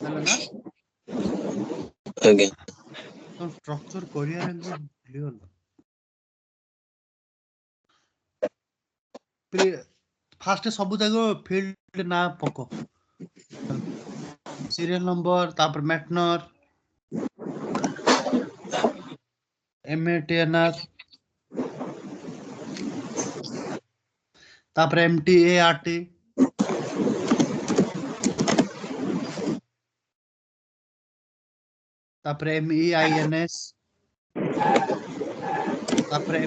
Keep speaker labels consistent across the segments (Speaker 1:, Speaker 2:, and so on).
Speaker 1: ହେଲା ନା
Speaker 2: ଆଜ୍ଞା
Speaker 1: ତ ଷ୍ଟ୍ରକ୍ଚର କରିବାରେ ଭୁଲିଗଲ ଫାଷ୍ଟ ସବୁ ଯାକ ଫିଲ୍ଡ ନା ପକ ସିରିयल ନंबर ତାପରେ ମ୍ୟାଟନର MATNR ତାପରେ MTART तापरे MEINS तापरे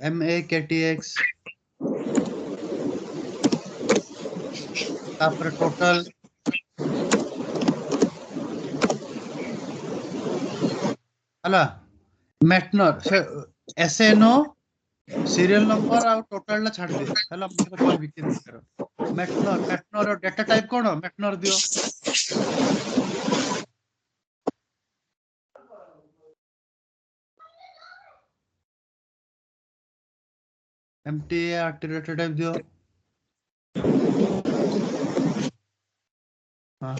Speaker 1: MAKTX तापरे टोटल हला मैटनर से SNO सीरियल नंबर और टोटल ला छाड़ दियो हला मतलब कहबी केन करो मैटनर और डाटा टाइप कोन मैटनर दियो MTART डाटा टाइप दियो हां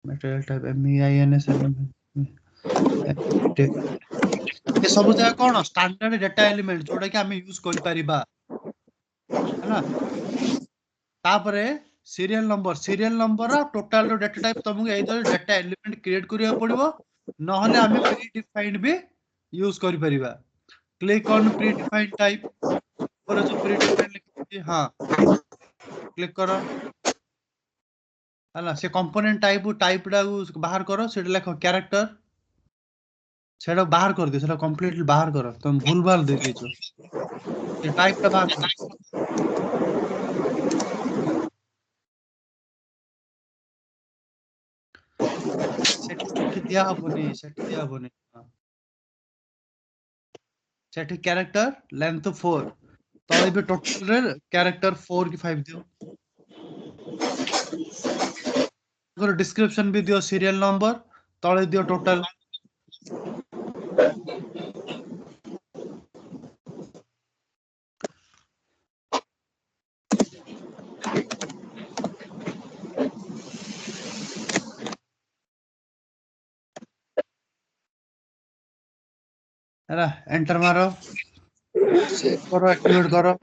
Speaker 1: मटेरियल टाइप MEINS ये सब जगह कोन स्टैंडर्ड डाटा एलिमेंट जोडा कि हम यूज करि परिबा हला तापरे सीरियल नंबर और टोटल रो डाटा टाइप तुमको एदर डाटा एलिमेंट क्रिएट करिया पड़िबो नहले हमें प्री डिफाइंड भी यूज करि परिबा click on predefined type पर जो प्री डिफाइंड लिखि हां क्लिक करो हला से कंपोनेंट टाइप डा बाहर करो सेटा लिखो कैरेक्टर सेटा बाहर कर दे सेटा कंप्लीटली बाहर करो तुम भूल भाल दे देछो ये टाइप टा बाहर करो सेठी दिया हबनी सेठी कैरेक्टर लेंथ 4 तळे भी टोटल रे कैरेक्टर 4 की 5 दियो अगर डिस्क्रिप्शन भी दियो सीरियल नंबर तळे दियो टोटल हैला एंटर मारो सेव करो एक्टिवेट करो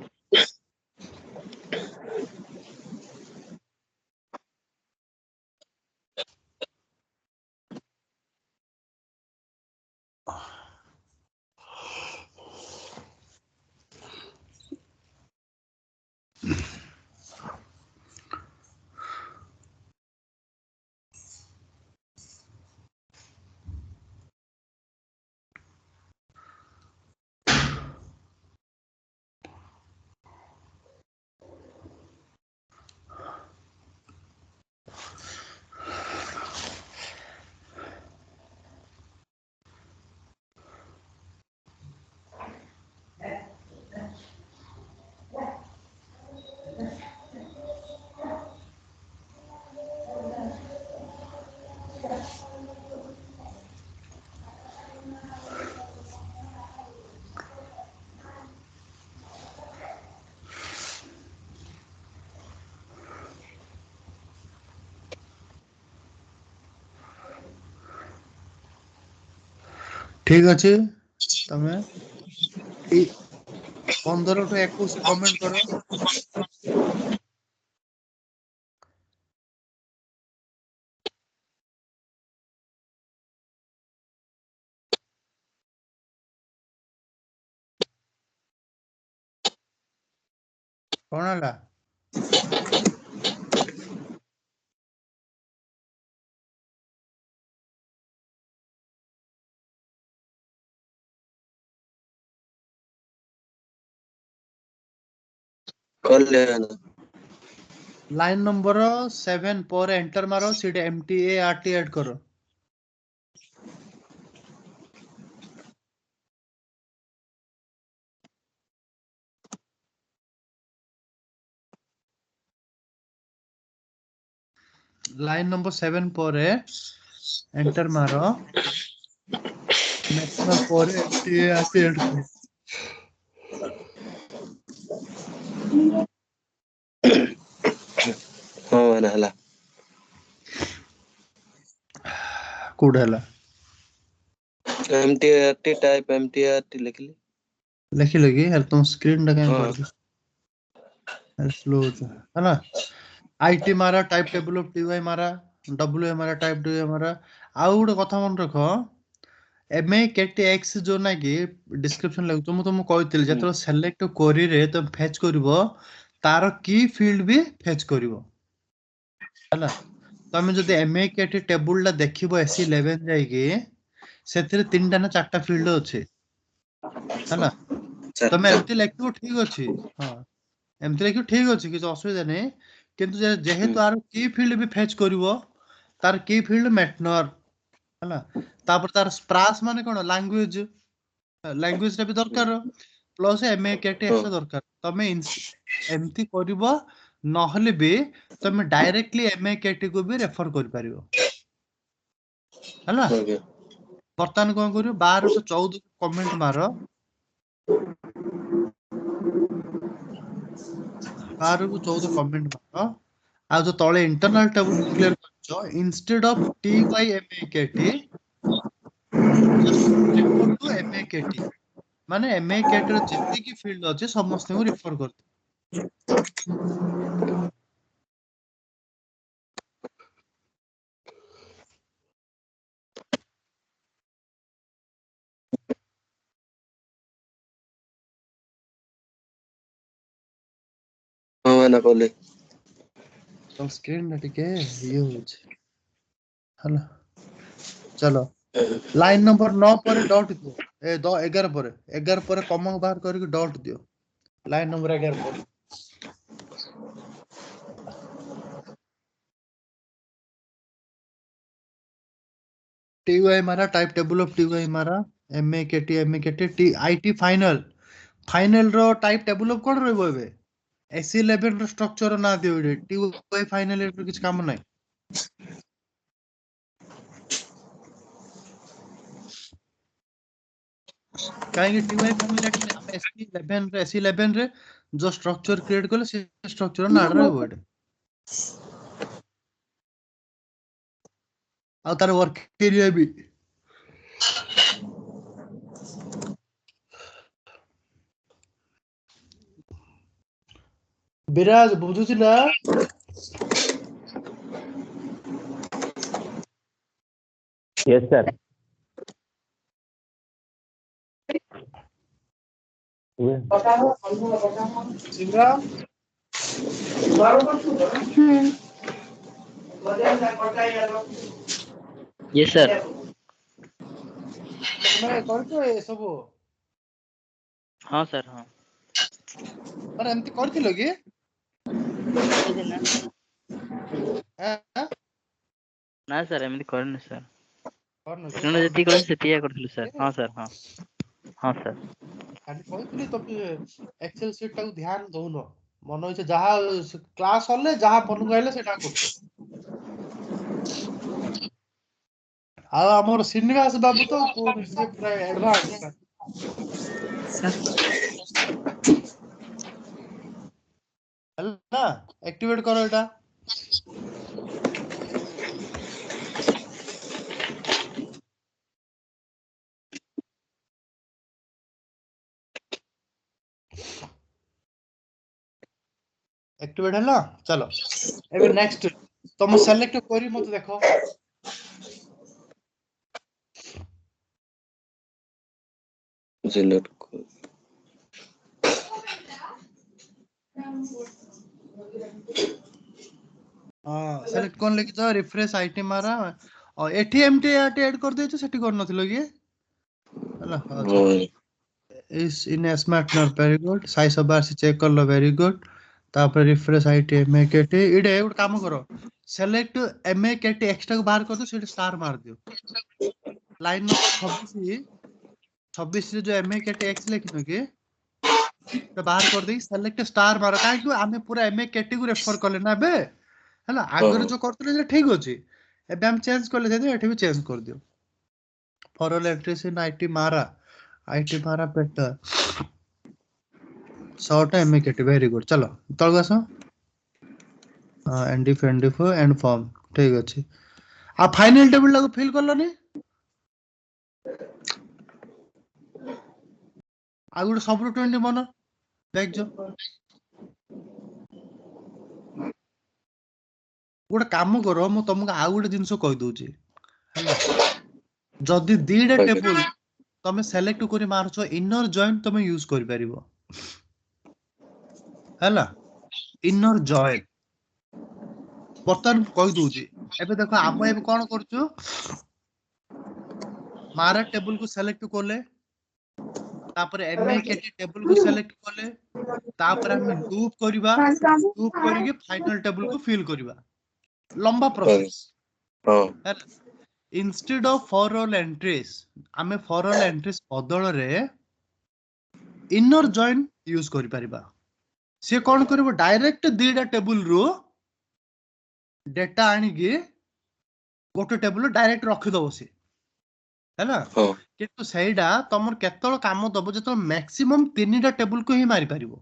Speaker 1: ठीक अछि तमे 15 टू 21 कमेंट करो कोन हला
Speaker 2: कल्याण
Speaker 1: लाइन नंबर 7 पर एंटर मारो सीधे MTART ऐड करो लाइन नंबर 7 पर एंटर मारो मैक्सिमम पर MTART ऐड करो
Speaker 2: हाँ मैंने हला
Speaker 1: कोड हला
Speaker 2: MTRT टाइप MTRT लिखली
Speaker 1: लिखिले कि हेल्थ तुम स्क्रीन टा कहीं
Speaker 2: हाँ
Speaker 1: पड़ स्लो है ना आईटी मारा टाइप टेबल ऑफ टीवाई मारा डब्ल्यू मारा टाइप डब्ल्यू मारा आउ गोटे कथा मन रख एम ए केटी एक्स जो ना कि डिस्क्रिप्शन लागु तुमको कहते जो सेलेक्ट क्वेरी रे तुम फेच करिवो तार की फील्ड भी फेच करिवो हैला तुम जदि एम ए केटी टेबुल ला देखिबो एसी 11 जाई कि सेथिरे तीनटा ना चारटा फील्ड अछि हैला तुम एमती लिखिबो ठीक अछि हां एमती लिखिबो ठीक अछि किछ असुविधा नै किंतु जेहेतु आर की फील्ड भी फेच करिवो तार की फील्ड मैटर हैला तापर तार स्प्रास माने कोन लैंग्वेज लैंग्वेज टा भी दरकार प्लस एमए केटी
Speaker 2: हाँ
Speaker 1: एक्स्ट्रा दरकार तमे एमती करिवो नहले भी तमे डायरेक्टली एमए केटी को भी रेफर कर परिवो हैला
Speaker 2: ओके
Speaker 1: वर्तमान कोन करियो 12 ରୁ 14 कमेंट मारो 12 ରୁ 14 कमेंट मारो आ जो तळे इंटरनल टेबल डिक्लेयर करछो instead of TYMAKT just refer to MAKT माने MAKT ର ଯେତିକି ଫିଲ୍ଡ ଅଛି ସମସ୍ତଙ୍କୁ ରିଫର କର
Speaker 2: हाँ मैंने बोले
Speaker 1: तो स्क्रीन ଟା ଟିକେ ଇଏ ହଉଛି ହେଲା चलो लाइन नंबर 9 ପରେ ଡଟ୍ ଦିଅ ଏ 11 ପରେ 11 ପରେ କମା ବାହାର କରିକି ଡଟ୍ ଦିଅ ଲାइन नंबर 11 ପରେ TY मारा टाइप टेबल ऑफ TY मारा MAKT IT फाइनल फाइनल रो टाइप टेबल ऑफ कोन रहबो एबे SE11 रो स्ट्रक्चर ना दियो एडे TY फाइनल रो किछ काम नै काहे TY फाइनल एट हम SE11 रे जो स्ट्रक्चर क्रिएट करले से स्ट्रक्चर ना रहबो एडे आ तार वर्क एरिया भी विराज बुझुछि ना
Speaker 3: Yes, sir.
Speaker 1: सिंग्राम
Speaker 3: Yes, sir.
Speaker 1: ତମେ କରିଛ ଏ ସବୁ
Speaker 3: हाँ सर हाँ
Speaker 1: ମାନେ ଏମିତି କରିଥିଲ କି ଆଁ?
Speaker 3: ना सर एमती करनी सर
Speaker 1: କରିନ କି?
Speaker 3: ସେଣୁ ଯେତିକି କହିଲି ସେତିକି କରିଥିଲୁ ସାର୍ ହଁ ସାର୍ ହଁ ହଁ ସାର୍
Speaker 1: ଖାଲି କହିଥିଲି ତମେ ଏକ୍ସେଲ ସିଟ୍ ଟାକୁ ଧ୍ୟାନ ଦଉନ ମନ ଇଚ୍ଛା ଯାହା କ୍ଲାସ ହଲେ ଯାହା ମନକୁ ଆଇଲେ ସେଟା କରୁଛ ଆଉ ଆମର ଶ୍ରୀନିବାସ ବାବୁ ତ ସେ ପୁରା ଆଡଭାନ୍ସ ହେଲା ଆକ୍ଟିଭେଟ କର ଏଟା एक्टिवेट है ना चलो एबे नेक्स्ट तुम सेलेक्ट करी मत देखो
Speaker 2: सिलेक्ट
Speaker 1: हां सेलेक्ट कोन लेखि तो रिफ्रेश आईटी मारा और एटीएमटी ऐड कर देछ सेठी कर नथिलो कि हला हां
Speaker 2: हाँ
Speaker 1: चलो इस इन smart not very good size of bar से चेक कर लो वेरी गुड तापर रिफ्रेश आईटी एमएकेटी इडे एक काम करो सेलेक्ट एमएकेटी एक्स्ट्रा को बाहर कर दो सेठी स्टार मार दियो लाइन नंबर 26 रे जो एमएकेटी एक्स लिखिनो कि तो बाहर कर दे सेलेक्ट स्टार मारो काहे कि आमे पूरा एमएकेटी को रेफर करले ना बे हला आगर जो करतले जे ठीक अछि एबे हम चेंज करले दे एठी भी चेंज कर दियो for all entries in IT मारा बेटर शॉर्ट एमएकेटी वेरी गुड चलो तळग आसो एनडिफ एंड फॉर्म ठीक अछि आ फाइनल टेबल लागो फिल करलनी आ गुड सब 20 बन देख जो गोटे काम करो मु तुमको आउ गोटे जिनस कहि दउची हैला जदी दीडा
Speaker 2: Okay.
Speaker 1: टेबल तमे सेलेक्ट करी मारछो इनर जॉइंट तमे यूज करि परिबो हैला इनर जॉइंट बर्तन कहि दउची एबे देखो हम एबे कोन करछु मारा टेबल को सेलेक्ट करले तापर एमएकेटी टेबल को सेलेक्ट करले तापर हम लूप करबा लूप करिके फाइनल टेबल को फिल करबा लंबा प्रोसेस
Speaker 2: हाँ
Speaker 1: हैला instead of for all entries आमे फॉर ऑल एंट्रीज बदल रे इनर जॉइन यूज करि परिबा से कोन करबो डायरेक्ट दीडा टेबल रो डेटा आनी के गोटे टेबल डायरेक्ट रखि दबो से हैला
Speaker 2: हाँ
Speaker 1: किंतु सेइडा तमर केतल काम दबो जतो मैक्सिमम 3टा टेबल को ही मारी परिबो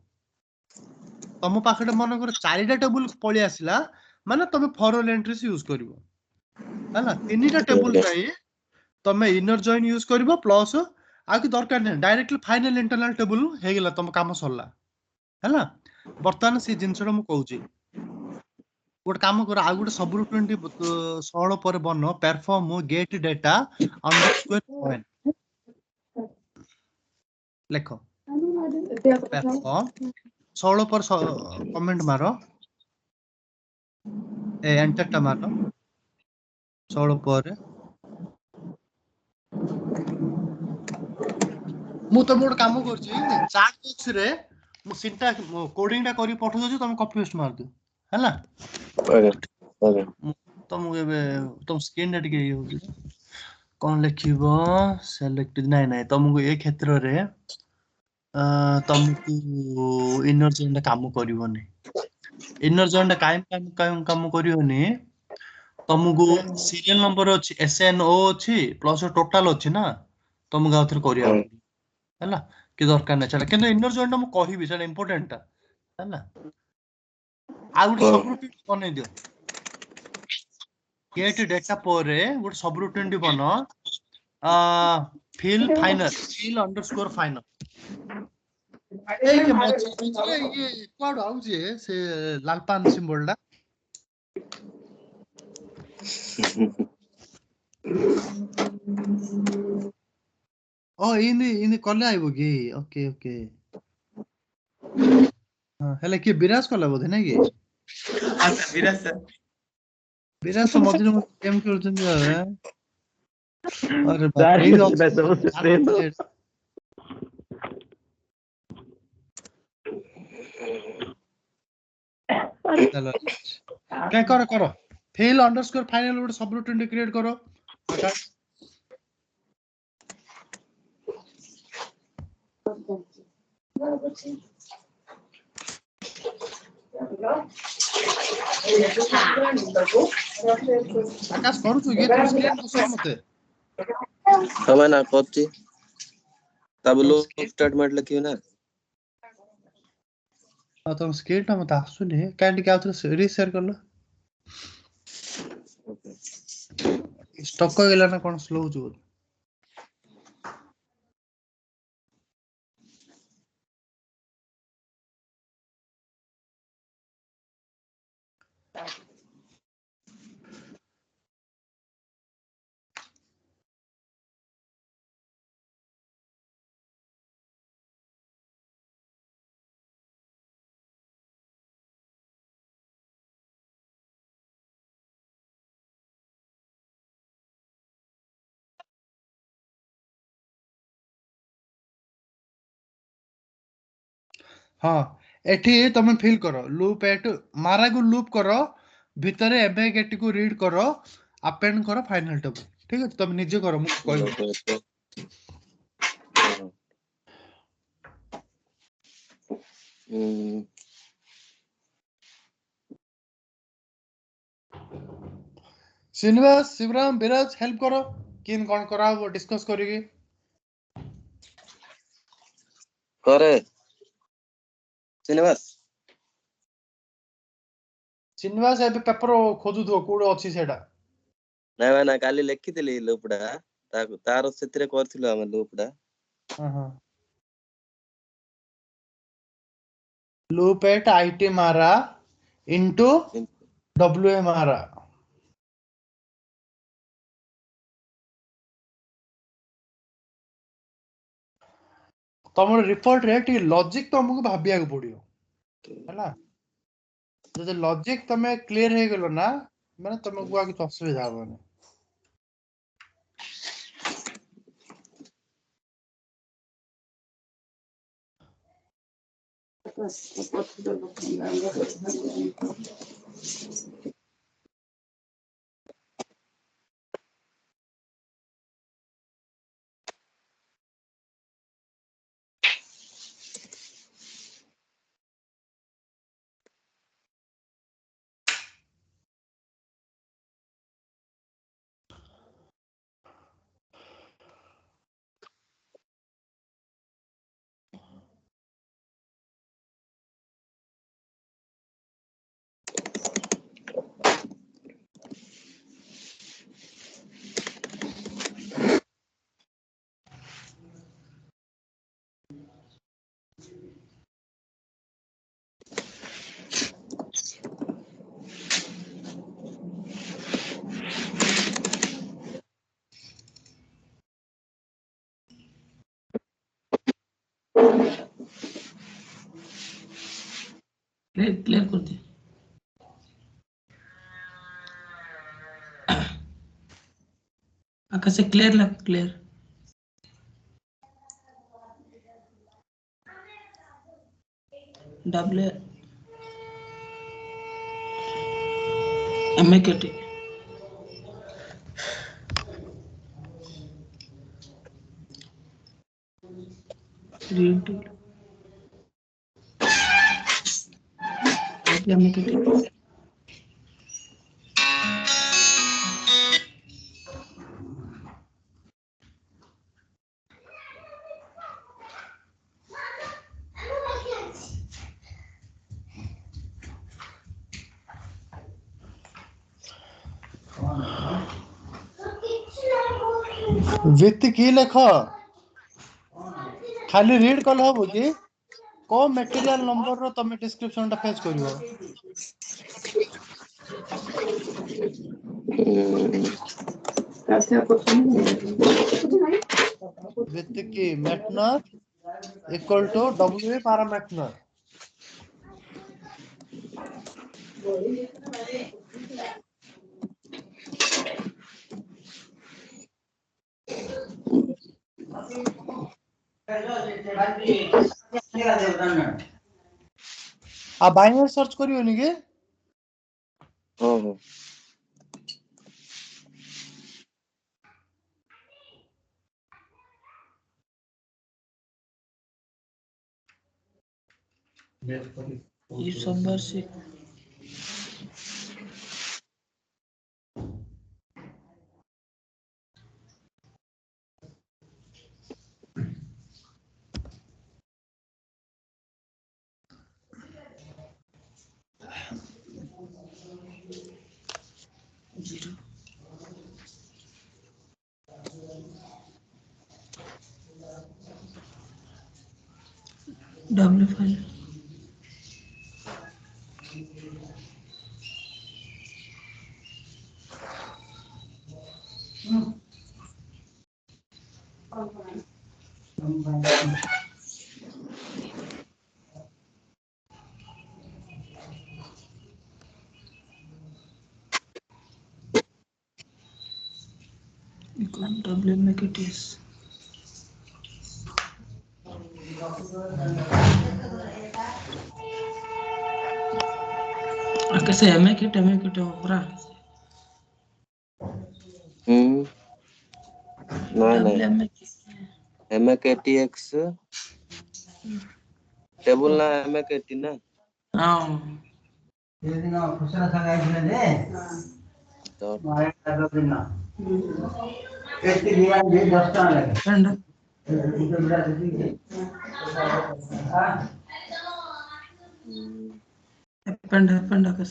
Speaker 1: तम पाखडे मन कर 4टा टेबल पळी आसिला माने तमे फॉर ऑल एंट्रीज यूज करिवो हैला 3टा टेबल जाई तमे इनर जॉइन यूज करिवो प्लस आ कि दरकार नै डायरेक्टली फाइनल इंटरनल टेबल हे गेला तम काम सरला हैला वर्तमान से जिंसडा मु कहूची गोटे काम कर आ गोटे सब 20 16 पर बन perform get data underscore point लेखो परफॉर्म 16 पर कमेंट मारो ए एंटर टा मारो 16 पर मु तो गोटे काम करची चैट बॉक्स रे मु सिंटा कोडिंग टा करी पठो दउची तमे कॉपी पेस्ट मार दियो हैला
Speaker 2: Okay. Okay.
Speaker 1: तुमको एबे तुम स्क्रीन टा टिके होची कौन लिखिबो सेलेक्ट नहीं नहीं तुमको ए क्षेत्र रे तुमको इनर जॉइन काम करिवोनी इनर जॉइन काम करिवोनी तुमको सीरियल नंबर अछि एसएनओ अछि प्लस टोटल अछि ना तुमको आउथर करिया
Speaker 2: हाँ
Speaker 1: हैला कि दरकार नै छला किंतु इनर जॉइन मु कहिबी सेटा इंपोर्टेंट ता हैला आ गुटे
Speaker 2: हाँ
Speaker 1: सब रूटीन बनै दियो गेट डेटा पर गुटे सब रूटीन बन fill final fill underscore final ए ये मझे ये क्वाड आउजे से लालपान सिंबल टा ओ इनी इनी कले आइबो की ओके ओके हां हेले कि विराज कला बोधे नै की
Speaker 4: अच्छा विराज सर
Speaker 1: विराज तो मझिरे मझिरे गेम खेलुछन जे अरे बाप
Speaker 3: That
Speaker 1: रे
Speaker 3: is
Speaker 1: yo
Speaker 3: better was the same.
Speaker 1: चलो क्या करो करो फिल अंडरस्कोर फाइनल गोटे सब रूटीन क्रिएट करो आकाश आकाश करू तू ये तुम स्क्रीन को सो मते
Speaker 2: हमें ना कोची तब
Speaker 1: तुम
Speaker 2: लोग
Speaker 1: स्क्रीन
Speaker 2: स्टार्ट मार लखियो ना
Speaker 1: तुम स्क्रीन टा मते आसुनी कैंडी के आउथरे रीशेयर कर लो स्टक हो गेला ना कोन स्लो हो हाँ एठी तमे फील करो लूप एट मारा को लूप करो भितरे एबे गेट को रीड करो अपेंड करो फाइनल टेबल ठीक है तमे निजे करो मु कहबो श्रीनिवास शिवराम विराज हेल्प करो किन कोन करा वो डिस्कस करेगी
Speaker 2: करे श्रीनिवास
Speaker 1: श्रीनिवास ए पेपर खोजुथो कोडे अछि सेडा
Speaker 2: ना ना काली लिखिथिली लूपडा तार सेतिरे करथिलो हम लूपडा
Speaker 1: लूप एट आईटी मारा इनटू डब्ल्यूए मारा तमर रिपोर्ट रे टी लॉजिक तुमको भाबिया को पड़ियो हैला जदि लॉजिक तमे क्लियर हे गेलो ना माने तुमको आगे असुविधा होबनी
Speaker 4: क्लियर कर दे आकाश से क्लियर लग clear W MKT read MKT
Speaker 1: with की लेख खाली रीड कल हबो कि को मटेरियल नंबर रो तमे डिस्क्रिप्शन टा फेच करिवो विथ की मैटनर इक्वल टू डब्ल्यू पारा मैटनर आ बाइनरी सर्च करियो नि के
Speaker 2: हां
Speaker 4: ये सब बार से जीरो डब्ल्यू फाइल डब्ल्यू एमकेटीएस आकाश से एमकेटी पूरा
Speaker 2: ना
Speaker 4: डब्ल्यू
Speaker 2: एमकेटीएक्स टेबल ना एमकेटी ना
Speaker 4: हां
Speaker 5: ये दिन खुशरा संग आइले जे
Speaker 2: तो
Speaker 5: मारे दादा दिन एती दिया जे 10 टा लगे
Speaker 4: पेंड
Speaker 5: इधर बड़ा दीदी हां
Speaker 4: पेंड आकाश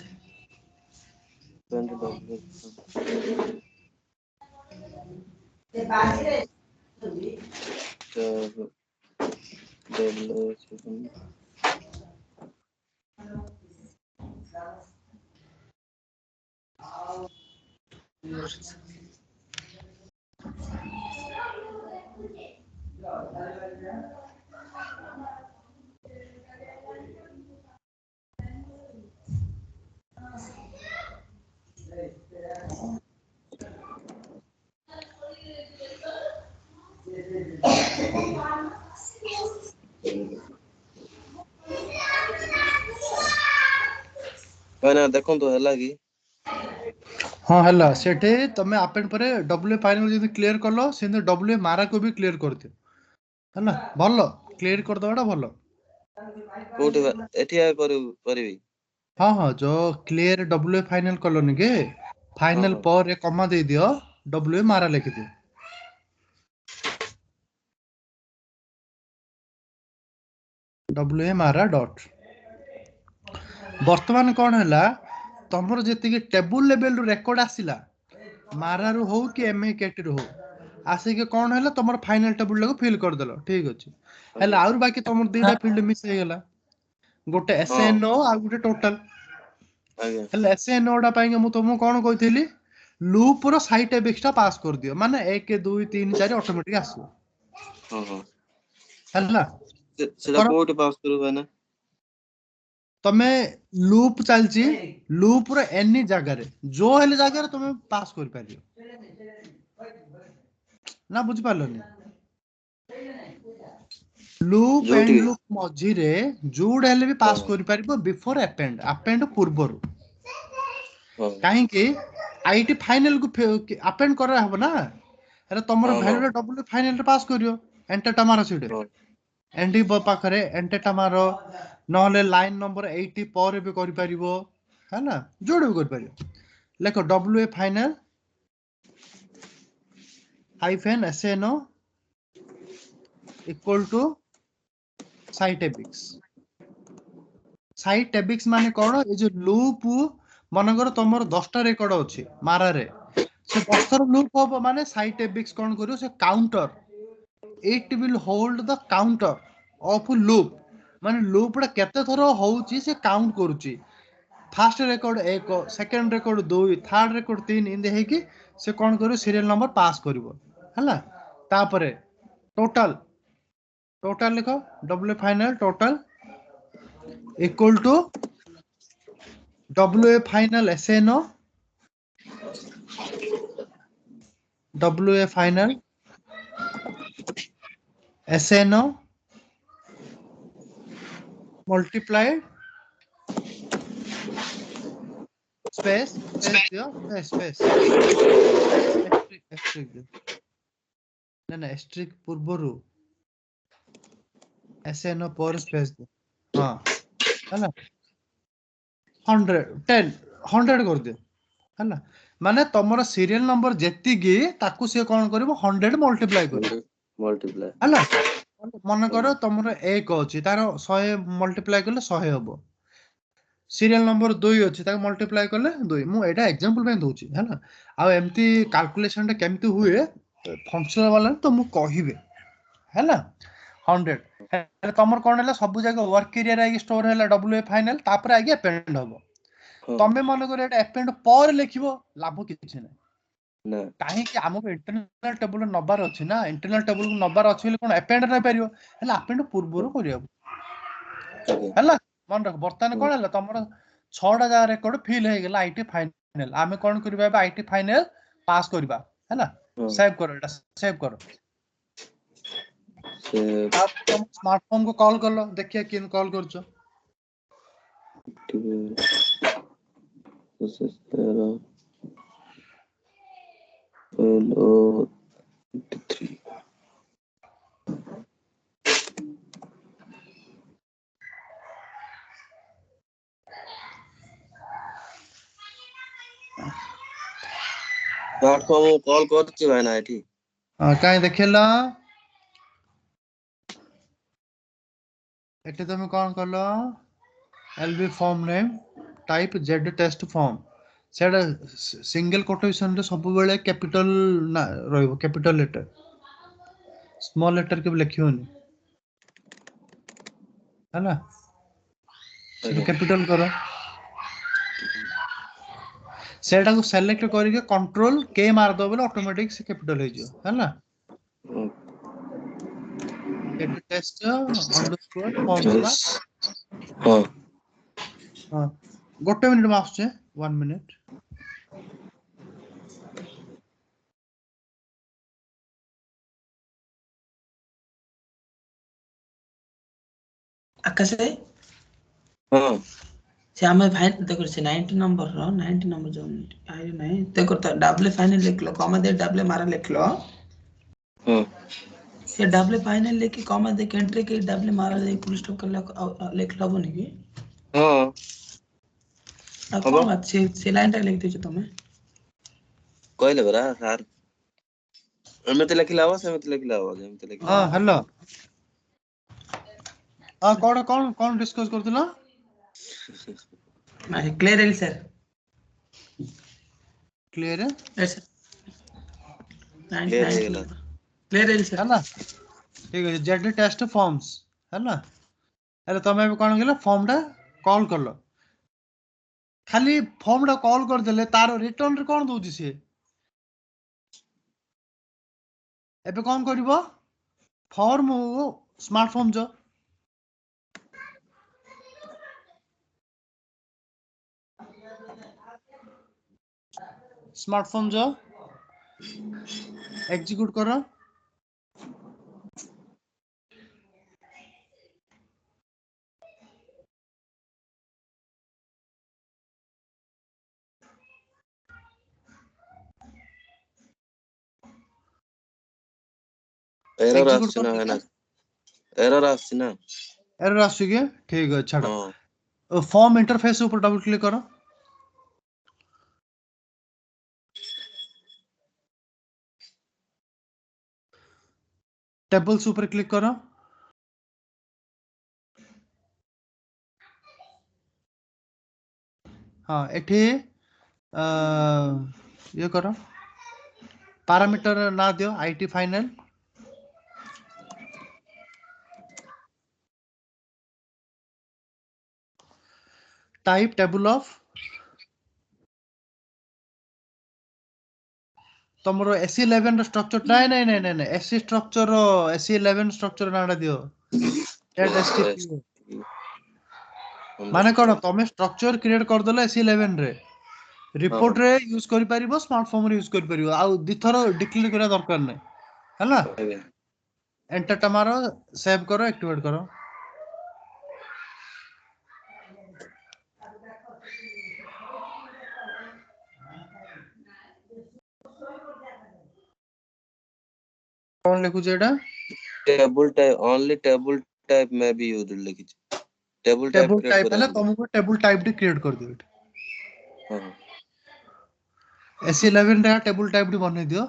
Speaker 2: ଭାଇନା ଦେଖନ୍ତୁ ହେଲା କି
Speaker 1: हाँ हला सेठे तमे अपेंड परे डब्ल्यू फाइनल जदी क्लियर करलो सेंदे डब्ल्यू मारा को भी क्लियर करदियो हला भलो क्लियर कर दवाडा भलो
Speaker 2: कोठी एठी କରିବି
Speaker 1: हाँ हाँ जो क्लियर डब्ल्यू फाइनल कलोनी के फाइनल
Speaker 2: हाँ।
Speaker 1: पर एक कमा दे दियो डब्ल्यू मारा लिखि दियो डब्ल्यू मारा डॉट वर्तमान कोन हला तमरो जेति के टेबल लेवल रु रिकॉर्ड आसिला मारा रु हो कि एमए केटी रु हो आसे के कोन हला तमरो फाइनल टेबल को फिल कर देलो ठीक अछि हला और बाकी तमरो दुईटा फील्ड मिस हे गेला गोटे एसएनओ आ गोटे टोटल
Speaker 2: आगे
Speaker 1: हला एसएनओ डा पाएंगे मु तुमको कोन कहितली लूप रो साइट एबिक्सटा पास कर दियो माने 1 2 3 4 ऑटोमेटिक आसो
Speaker 2: हां हां
Speaker 1: हला
Speaker 2: सेटा कोठी पास करू भाइना
Speaker 1: तमे लूप चलची लूप रो एनी जगह रे जो हेले जगह रे तमे पास कर पारियो ना बुझ पारलोनी लूप
Speaker 2: जोठी
Speaker 1: एंड लूप मझी रे जोड हेले भी पास
Speaker 2: हाँ।
Speaker 1: कर पारिबो बिफोर अपेंड अपेंड पूर्वरु
Speaker 2: हां
Speaker 1: काहे कि आईटी फाइनल को अपेंड करा हबो ना अरे तमरो
Speaker 2: हाँ,
Speaker 1: वैल्यू डब्ल्यू फाइनल रे पास करियो एंटर टमारो सिडे
Speaker 2: हाँ।
Speaker 1: एंडी पाखरे एंटर टमारो नहले लाइन नंबर 80 पर भी करि परिबो है ना जोड़ भी करि परियो लेखो W final hyphen SNO equal to साइट एबिक्स साइट एबिक्स माने कोन ए जो लूप मनगर तमर 10 टा रेकॉर्ड अछि मारा रे से 10 टा लूप होबो माने साइट एबिक्स कोन करियो से counter it will hold the counter of loop माने लूप रा केते थरो होउची से काउंट करूची first record 1 second record 2 third record 3 इंदे हे कि से कोन करियो सीरियल नंबर पास करिवो हला तापरे टोटल टोटल लिखो W final total equal to W final SNO W final SNO multiplied space space दियो space asterisk दियो ना asterisk पूर्वरु SNO पर स्पेस दियो हां हैला 100 10 100 कर दियो हैला माने तमरो सीरियल नंबर जेति गी ताकू से कोन करबो 100 मल्टीप्लाई करियो
Speaker 2: मल्टीप्लाई
Speaker 1: हैला मन करो तमरो 1 अछि तार 100 मल्टीप्लाई करले 100 हबो सीरियल नंबर 2 अछि ताको मल्टीप्लाई करले 2 मु एटा एग्जांपल पे दोछि हैला आ एम्ति कैलकुलेशन टा केमति हुए फंक्शनल वाला तो मु कहिबे हैला 100 हेले तमर कोन हैला सब जगह वर्क एरिया रे स्टोर हैला डब्ल्यू फाइनल तापर आगे अपेंड हबो तमे मन करे एटा अपेंड पर लिखिबो लाभ किछि नै
Speaker 2: ना
Speaker 1: काहे कि हमको इंटरनल टेबल नबार अछि ना इंटरनल टेबल को नबार अछि कोन अपेंड नै परियो हैला अपेंड पूर्वरो करियो
Speaker 2: आगे
Speaker 1: हैला मन रख बर्तमान कोन हैला तमरो 6 टा जा रेकॉर्ड फिल हे गेला आईटी फाइनल आमे कोन करबा आईटी फाइनल पास करबा हैला सेव करो एटा सेव करो
Speaker 2: से
Speaker 1: आप तुम स्मार्टफोन को कॉल कर लो देखिए किन कॉल करछो
Speaker 2: प्रोसेसर हेलो 3 प्लेटफॉर्म कॉल करछि भाई ना एठी
Speaker 1: काई देखेला एटे तुम कौन करलो LB form name type Z test form सेटा सिंगल कोटेशन रे सब बेले कैपिटल ना रहइबो कैपिटल लेटर स्मॉल लेटर के लिखियोनी है ना
Speaker 2: ଆଜ୍ଞା
Speaker 1: कैपिटल करो सेटा को सेलेक्ट करके कंट्रोल के मार दो बोले ऑटोमेटिक से कैपिटल हो जियो है ना
Speaker 2: ହୁଁ।
Speaker 1: गेट टेस्ट अंडरस्कोर फॉर्मूला
Speaker 2: ହଁ
Speaker 1: हां गोटे मिनिट में आछे 1 मिनिट
Speaker 4: आकाश भाई
Speaker 2: ହଁ
Speaker 4: से हमें भाई देखो से 90 नंबर जो आई नहीं देखो तो डबल फाइनल लिख लो कॉमा दे डबल मारा लिख लो
Speaker 2: ହଁ
Speaker 4: से डबल फाइनल लेके कॉमा दे एंट्री के डबल मारा दे फुल स्टॉप कर लिख लो बनी की
Speaker 2: ହଁ
Speaker 4: अब
Speaker 2: ହବ
Speaker 4: कौन बात से लाइन टा लिख दीजिए तुम्हें
Speaker 2: କହିଲେ ପରା ସାର୍ ଏମିତି ଲେଖିଲେ ହବ ସେମିତି ଲେଖିଲେ ହବ ଯେମିତି ଲେଖିଲେ
Speaker 1: हां हेलो हां कौन डिस्कस करथिलो
Speaker 4: नहीं क्लियर है सर
Speaker 1: क्लियर है
Speaker 4: यस
Speaker 2: କ୍ଲିୟର
Speaker 4: 90
Speaker 2: ହେଇଗଲା
Speaker 4: नंबर क्लियर है
Speaker 1: है
Speaker 4: सर
Speaker 1: ना ठीक है जेड टेस्ट फॉर्म्स है ना अरे तमे भी कोन गेलो फॉर्म टा कॉल करलो खाली फॉर्म टा कॉल कर देले तार रिटर्न रे कोन दोजी से एबे कोन करबो फॉर्म स्मार्ट फॉर्म जो स्मार्ट फॉर्म जो एग्जीक्यूट करो
Speaker 2: ଏରର
Speaker 1: एग्जीक्यूट
Speaker 2: ଆସୁଛି
Speaker 1: कर
Speaker 2: ନା
Speaker 1: देले
Speaker 2: ଭାଇନା ଏରର ଆସୁଛି ନା
Speaker 1: एरर आसु के ठीक है छाड़ो
Speaker 2: ହଁ
Speaker 1: फॉर्म इंटरफेस ऊपर डबल क्लिक करो टेबल्स ऊपर क्लिक करो हाँ एठी ये करो पैरामीटर ना दियो IT final type table of तमरो SE11 स्ट्रक्चर नहीं SE स्ट्रक्चर SE11 स्ट्रक्चर नाडा दियो टेट STP माने कोन तमे स्ट्रक्चर क्रिएट कर देलो SE11 रे रिपोर्ट रे यूज करि परिबो स्मार्ट फॉर्म रे यूज करि परिबो आ दि थरो डिक्लेयर करा दरकार नै हला
Speaker 2: ଆଜ୍ଞା
Speaker 1: एंटर टा मारो सेव करो एक्टिवेट करो कोन लिखु जेडा
Speaker 2: table type only table type में भी यूज लिखिଛି table type
Speaker 1: table
Speaker 2: create
Speaker 1: type है
Speaker 2: करबा
Speaker 1: तुमको टेबल टाइप डी क्रिएट कर दियो
Speaker 2: ହଁ
Speaker 1: SE11 रे टेबल टाइप डी बनै दियो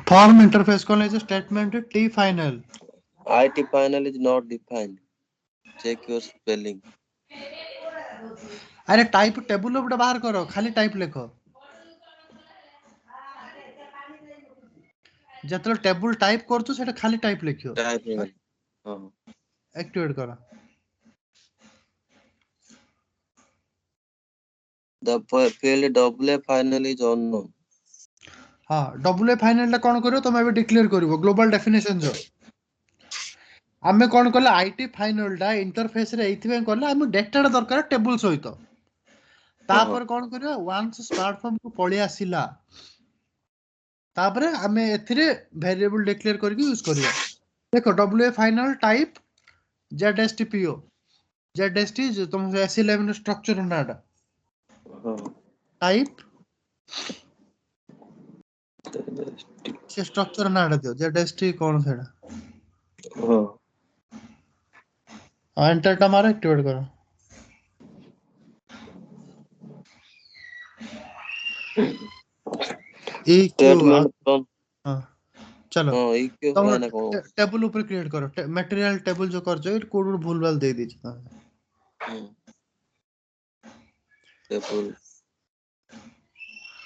Speaker 1: फॉर्म इंटरफेस को ले statement T final
Speaker 2: IT final is not defined check your spelling
Speaker 1: अरे टाइप टेबल उपडा बाहर करो खाली टाइप लिखो ଯେତେବେଳେ ଟେବୁଲ ଟାଇପ କରୁଛୁ ସେଟା ଖାଲି ଟାଇପ ଲେଖିବ
Speaker 2: टाइप में हाँ
Speaker 1: ଆକ୍ଟିଭେଟ କର।
Speaker 2: the field double finally is unknown
Speaker 1: ହଁ ଡବ୍ଲ୍ୟୁ ଏ ଫାଇନାଲ ଟା କଣ କରିବ ତମେ ଏବେ ଡିକ୍ଲେୟାର କରିବ ଗ୍ଲୋବାଲ ଡେଫିନେସନ ଯୋ ଆମେ କଣ କଲେ ଆଇଟି ଫାଇନାଲ ଟା ଇଣ୍ଟରଫେସ ରେ ଏଇଥିପାଇଁ କଲେ ଆମେ ଡାଟାଟା ଦରକାର ଟେବୁଲ ସହିତ ତାପରେ କଣ କରିବା ୱାନ୍ସ ସ୍ମାର୍ଟଫୋନ କୁ ପଳେଇ ଆସିଲା ତାପରେ ଆମେ ଏଥିରେ ଭେରିଏବଲ ଡିକ୍ଲେୟାର କରିକି ୟୁଜ କରିବା। ଦେଖ ଡବ୍ଲ୍ୟୁ ଏ ଫାଇନାଲ ଟାଇପ ZSTPO ZST ତମ S11 ଷ୍ଟ୍ରକ୍ଚର ନାଟା
Speaker 2: हाँ
Speaker 1: ଟାଇପ ସେ ଷ୍ଟ୍ରକ୍ଚର ନାଟା ଦିଅ ZST କଣ ସେଇଟା
Speaker 2: हाँ
Speaker 1: एंटर टा मारो एक्टिवेट करो। ई क्यू
Speaker 2: statement from
Speaker 1: हाँ चलो
Speaker 2: हाँ इक्यू
Speaker 1: तुम
Speaker 2: है ना को
Speaker 1: टेबल ऊपर क्रिएट करो मटेरियल टेबल जो कर जो कोड भूल भाल दे दीजिए
Speaker 2: टेबल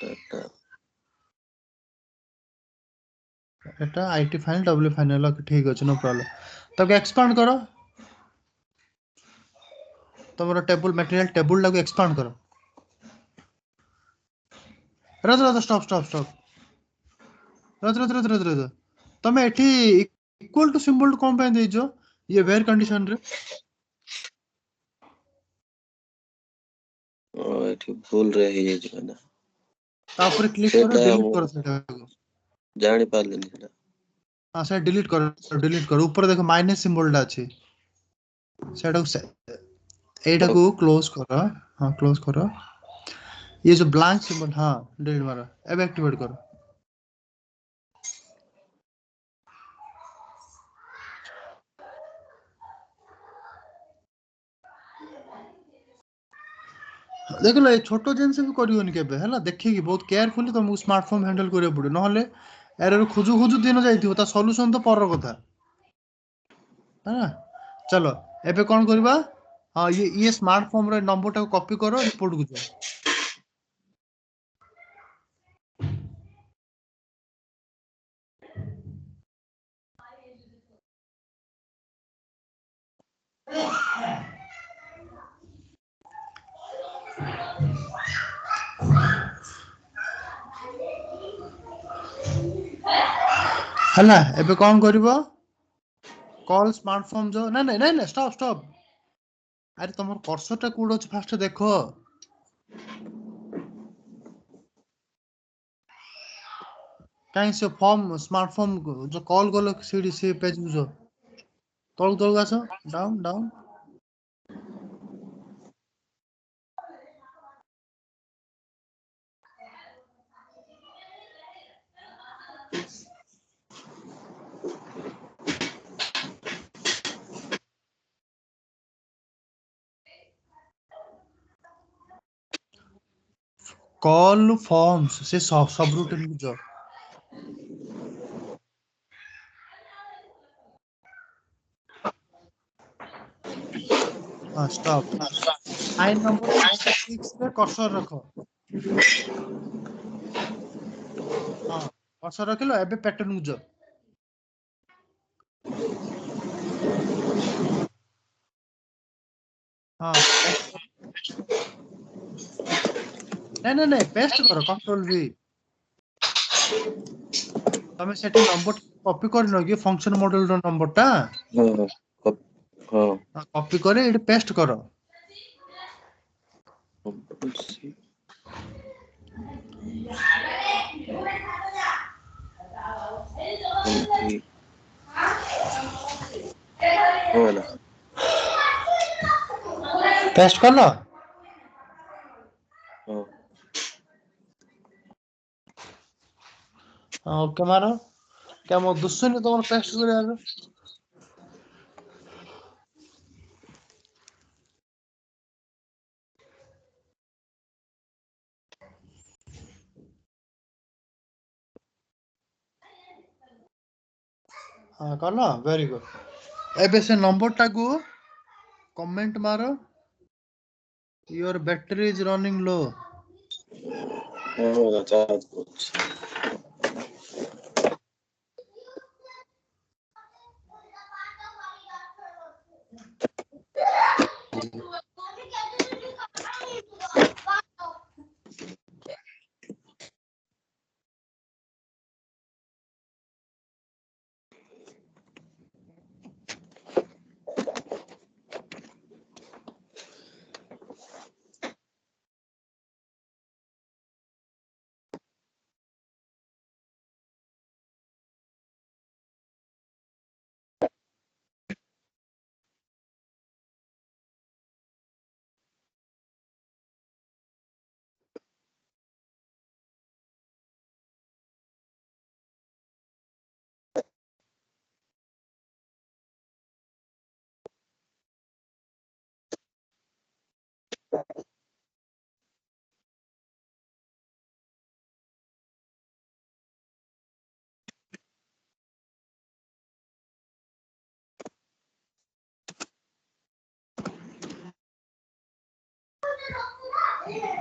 Speaker 2: डाटा
Speaker 1: এটা आईटी फाइनल डब्ल्यू फाइनल ठीक अछि नो प्रॉब्लम तब एक्सपांड करो तुमरो टेबल मटेरियल टेबल लागो एक्सपांड करो रद स्टॉप स्टॉप स्टॉप रद तमे एठी इक्वल टू सिंबल कोन पे देजो ये वेयर कंडीशन रे
Speaker 2: एठी भूल रही है जो ना
Speaker 1: तापर क्लिक करो
Speaker 2: सेटा
Speaker 1: डिलीट
Speaker 2: मु
Speaker 1: करो सेटा
Speaker 2: जानि पारलिनी सेटा
Speaker 1: हां से डिलीट करो ऊपर देखो माइनस सिंबल टा अछि सेटा से एटा को क्लोज करो हां क्लोज करो ये जो ब्लैंक सिंबल हां डिलीट मारो अब एक्टिवेट करो देख लो ये छोटो जिनस भी करियोनी केबे हैला देखि कि बहुत केयरफुली तुमको स्मार्टफोन हैंडल करे पड़े नहले एरर खोजु खोजु दिन जाइथिबो ता सॉल्यूशन तो पर कथा है चलो एबे कोन करबा हां ये स्मार्टफोन रे नंबर टा कॉपी करो रिपोर्ट को जाओ हैला एबे कोन करबो कॉल स्मार्टफोन जो ना ना ना स्टॉप स्टॉप अरे तुमर कर्सर टा कोड अछि फास्ट देखो काई से फॉर्म स्मार्टफोन जो कॉल गलो सीडी से पेज जो तळ आसो डाउन डाउन कॉल फॉर्म्स से सब रूटीन को जो हां स्टॉप फाइन नंबर 6 पे कर्सर रखो हां कर्सर रखिलो एबे पैटर्न को जो हां नहीं पेस्ट करो कंट्रोल वी तमे सेठी नंबर कॉपी करनो कि फंक्शन मॉडल रो नंबर टा
Speaker 2: हाँ हाँ
Speaker 1: कॉपी करे एठी पेस्ट करो
Speaker 2: voilà
Speaker 1: पेस्ट कर लो
Speaker 2: हाँ
Speaker 1: हां ओके मारो क्या मो दुसुनी तमर पेस्ट करे आरो हां करलो वेरी गुड एबे से नंबर टा को कमेंट मारो योर बैटरी इज रनिंग लो
Speaker 2: हाँ चार्ज कुछ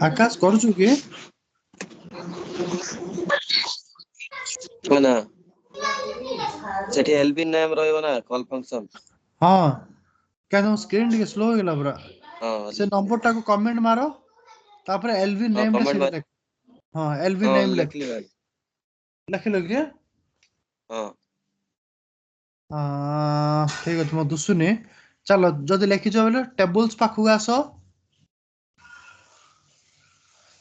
Speaker 1: ଆକାଶ କରୁଛୁ କି?
Speaker 2: ନା ସେଠି ଏଲବି ନେମ୍ ରହିବ ନା କଲ୍ ଫଙ୍କସନ୍।
Speaker 1: ହଁ କାଇଁ ତମ ସ୍କ୍ରିନ୍ ଟିକେ ସ୍ଲୋ ହେଇଗଲା ପୁରା।
Speaker 2: ହଁ
Speaker 1: ସେ ନମ୍ବର ଟାକୁ କମେଣ୍ଟ ମାର ତାପରେ ଏଲଭି
Speaker 2: ହଁ
Speaker 1: ନେମ୍ ଟା
Speaker 2: କମେଣ୍ଟ
Speaker 1: ସେଇଠି
Speaker 2: ମାରି
Speaker 1: ଲେଖ। ହଁ ଏଲଭି
Speaker 2: ହଁ
Speaker 1: ନେମ୍ ଲେଖ।
Speaker 2: ଲେଖିଲି ଭାଇ।
Speaker 1: ଲେଖିଲ କି?
Speaker 2: ହଁ
Speaker 1: ଠିକ ଅଛି ମୁଁ ଦୁଶୁନି। ଚାଲ ଯଦି ଲେଖିଛ ବୋଲେ ଟେବୁଲ୍ସ ପାଖକୁ ଆସ।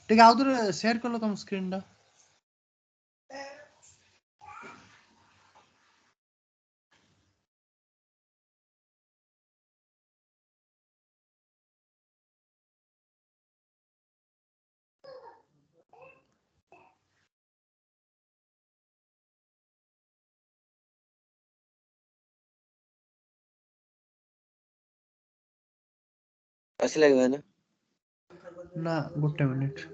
Speaker 1: ଟିକେ ଆଉଥରେ ସେୟାର କଲ ତମ ସ୍କ୍ରିନ୍ ଟା।
Speaker 2: ଆସିଲା କି ଭାଇନା?
Speaker 1: ନା ଗୋଟେ ମିନିଟ।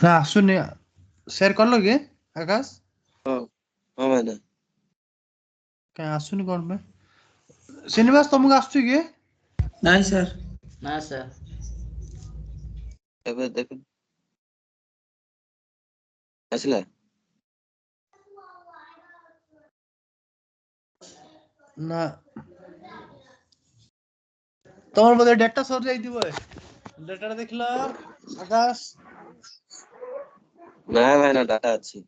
Speaker 1: ନା ଆସୁନି। ସେୟାର କଲ କି ଆକାଶ?
Speaker 2: ହଁ ହଁ ଭାଇନା।
Speaker 1: କାଇଁ ଆସୁନି କଣ ପାଇଁ? ଶ୍ରୀନିବାସ ତମକୁ ଆସୁଛି କି?
Speaker 4: ନାଇଁ ସାର୍।
Speaker 3: ନା ସାର୍।
Speaker 2: ଏବେ ଦେଖ ଆସିଲା।
Speaker 1: ନା ତମର ବୋଧେ ଡାଟା ସରି ଯାଇଥିବ। ଡାଟା ଟା ଦେଖିଲ ଆକାଶ।
Speaker 2: ନାଇଁ ଭାଇନା ଡାଟା ଅଛି।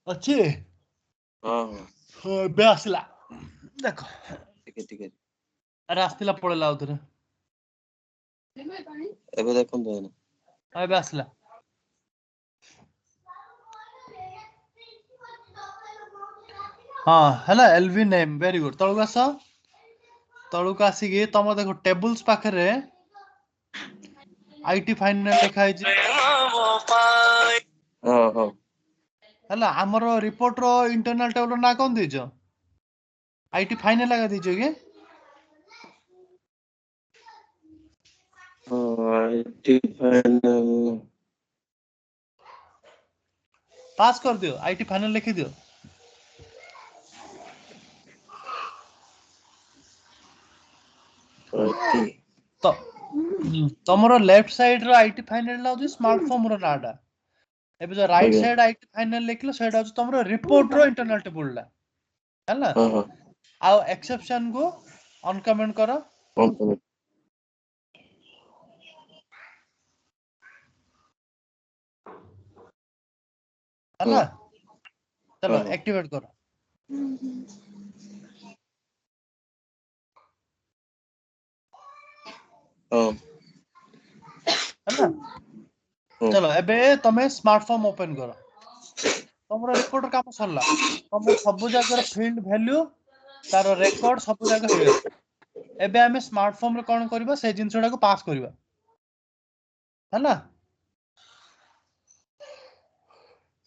Speaker 1: ଅଛି?
Speaker 2: ହଁ ହଁ
Speaker 1: ହଁ ଏବେ ଆସିଲା ଦେଖ।
Speaker 2: ଟିକେ ଟିକେ
Speaker 1: ଆରେ ଆସିଥିଲା ପଳେଇଲା ଆଉଥରେ।
Speaker 2: ଏବେ ଦେଖନ୍ତୁ ଭାଇନା।
Speaker 1: ହଁ ଏବେ ଆସିଲା। ହଁ ହେଲା ଏଲଭି ନେମ୍ ଭେରି ଗୁଡ। ତଳକୁ ଆସ। ତଳକୁ ଆସିକି ତମ ଦେଖ ଟେବୁଲ୍ସ ପାଖରେ ଆଇଟି ଫାଇନାଲ ଲେଖା ହେଇଛି।
Speaker 2: ହଁ ହଁ
Speaker 1: ହେଲା ଆମର ରିପୋର୍ଟ ର ଇଣ୍ଟରନାଲ ଟେବୁଲ ନାଁ କଣ ଦେଇଛ? ଆଇଟି ଫାଇନାଲ ଏକା ଦେଇଛ କି?
Speaker 2: ହଁ ଆଇଟି ଫାଇନାଲ।
Speaker 1: ପାସ୍ କରିଦିଅ ଆଇଟି ଫାଇନାଲ ଲେଖିଦିଅ।
Speaker 2: ଆଇଟି
Speaker 1: ତ ତମର ଲେଫ୍ଟ ସାଇଡ ର ଆଇଟି ଫାଇନାଲ ହଉଛି ସ୍ମାର୍ଟ ଫର୍ମ ର ନାଁ ଟା। ଏବେ ଯୋଉ ରାଇଟ
Speaker 2: ଆଜ୍ଞା
Speaker 1: ସାଇଡ ଆଇଟି ଫାଇନାଲ ଲେଖିଲ ସେଇଟା ହଉଛି ତମର ରିପୋର୍ଟ ର ଇଣ୍ଟରନାଲ ଟେବୁଲ ଟା। ହେଲା
Speaker 2: ହଁ ହଁ
Speaker 1: ଆଉ ଏକ୍ସେପସନ କୁ ଅନକମେଣ୍ଟ କର।
Speaker 2: କମ୍ପାନୀ। ହଁ
Speaker 1: ହେଲା
Speaker 2: ହଁ
Speaker 1: ଚାଲ
Speaker 2: ହଁ
Speaker 1: ଆକ୍ଟିଭେଟ କର।
Speaker 2: ହଁ
Speaker 1: ହେଲା
Speaker 2: ହଁ
Speaker 1: ଚାଲ ଏବେ ତମେ ସ୍ମାର୍ଟ ଫର୍ମ ଓପନ କର। ତମର ରିପୋର୍ଟ କାମ ସରିଲା। ତମର ସବୁ ଜାଗାର ଫିଲ୍ଡ ଭ୍ୟାଲୁ ତାର ରେକର୍ଡ ସବୁ ଜାଗା ହେଇଗଲା। ଏବେ ଆମେ ସ୍ମାର୍ଟ ଫର୍ମରେ କଣ କରିବା ସେ ଜିନିଷ ଟାକୁ ପାସ୍ କରିବା। ହେଲା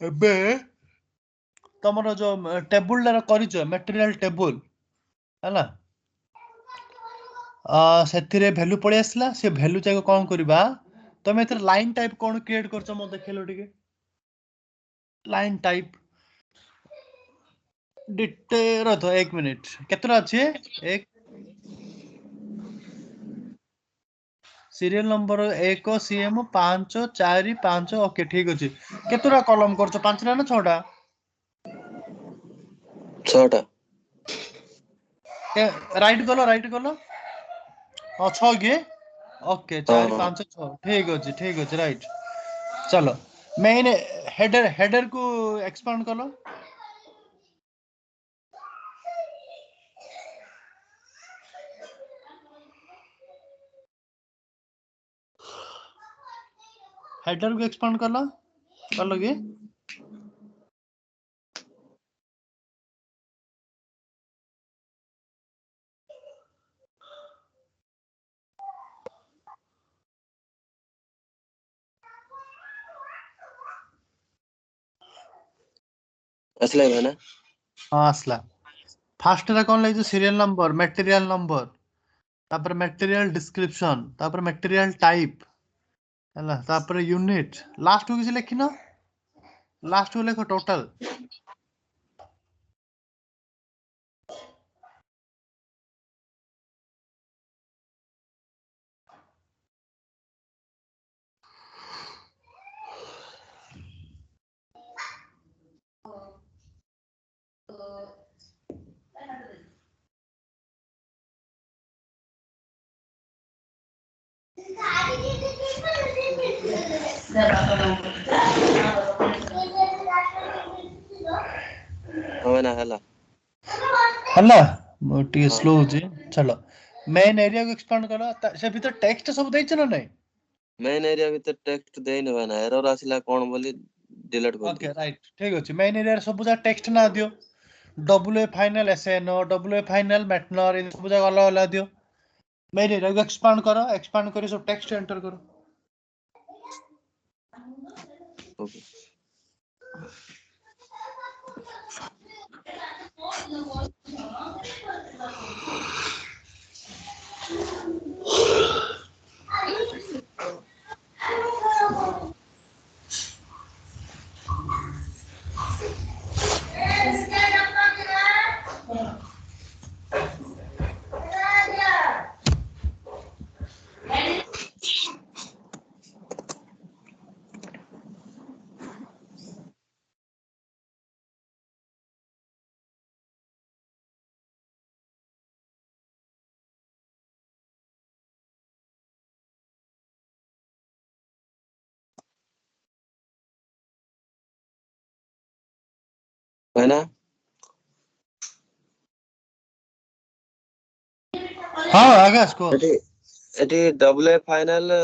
Speaker 1: ଏବେ ତମର ଯୋଉ ଟେବୁଲ କରିଛ ମେଟେରିଆଲ ଟେବୁଲ ହେଲା ସେଥିରେ ଭ୍ୟାଲୁ ପଳେଇ ଆସିଲା ସେ ଭ୍ୟାଲୁ ଯାକ କଣ କରିବା ତମେ ଏଥିରେ ଲାଇନ୍ ଟାଇପ କଣ କ୍ରିଏଟ କରୁଛ ମତେ ଦେଖେଇଲ ଟିକେ ଲାଇନ୍ ଟାଇପ ଡିଟେ ରହ ଏକ ମିନିଟ କେତେଟା ଅଛି ଏକ ସିରିଏଲ ନମ୍ବର 1 ସିଏମ 545 ଓକେ ଠିକ ଅଛି କେତେଟା କଲମ କରୁଛ 5ଟା ନା 6ଟା
Speaker 2: 6ଟା
Speaker 1: ରାଇଟ କଲ ହଁ 6 କି ଓକେ
Speaker 2: ହଁ
Speaker 1: 4
Speaker 2: ହଁ
Speaker 1: 5 6 ଠିକ ଅଛି ରାଇଟ ଚାଲ ମେନ ହେଡର କୁ ଏକ୍ସପାଣ୍ଡ କଲ ହେଡର କୁ ଏକ୍ସପାଣ୍ଡ କଲ କି
Speaker 2: असला है ना
Speaker 1: ହଁ ଆସିଲା। ଫାଷ୍ଟରେ କଣ ଲାଗିଛି ସିରିଆଲ ନମ୍ବର ମେଟେରିଆଲ ନମ୍ବର ତାପରେ ମେଟେରିଆଲ ଡିସ୍କ୍ରିପସନ ତାପରେ ମେଟେରିଆଲ ଟାଇପ ହେଲା ତାପରେ ୟୁନିଟ ଲାଷ୍ଟକୁ କିଛି ଲେଖିନ ଲାଷ୍ଟକୁ ଲେଖ ଟୋଟାଲ।
Speaker 2: हाँ ना हला
Speaker 1: ହେଲା ମୁଁ ଟିକେ
Speaker 2: हाँ
Speaker 1: ସ୍ଲୋ ହଉଛି ଚାଲ ମେନ୍ ଏରିଆକୁ ଏକ୍ସପାଣ୍ଡ କର ସେ ଭିତରେ ଟେକ୍ସଟ ସବୁ ଦେଇଛ ନା ନାଇଁ?
Speaker 2: मेन एरिया भीतर टेक्स्ट देइन ना एरर आसिला कोन बोली डिलीट कर
Speaker 1: ଓକେ
Speaker 2: दी
Speaker 1: ରାଇଟ୍ ଠିକ ଅଛି ମେନ୍ ଏରିଆରେ ସବୁ ଯାକ ଟେକ୍ସଟ ନା ଦିଅ ଡବ୍ଲ୍ୟୁ ଏ ଫାଇନାଲ ଏସଏନଓ ଡବ୍ଲ୍ୟୁ ଏ ଫାଇନାଲ ମେଟନର ଏ ସବୁ ଯାକ ଅଲଗା ଅଲଗା ଦିଅ ମେନ୍ ଏରିଆକୁ ଏକ୍ସପାଣ୍ଡ କର ଏକ୍ସପାଣ୍ଡ କରି ସବୁ ଟେକ୍ସଟ ଏଣ୍ଟର କର।
Speaker 2: ओके है ना
Speaker 1: ହଁ ଆକାଶ କୁହ।
Speaker 2: ଏଠି ଏଠି ଡବଲ ଏ ଫାଇନାଲ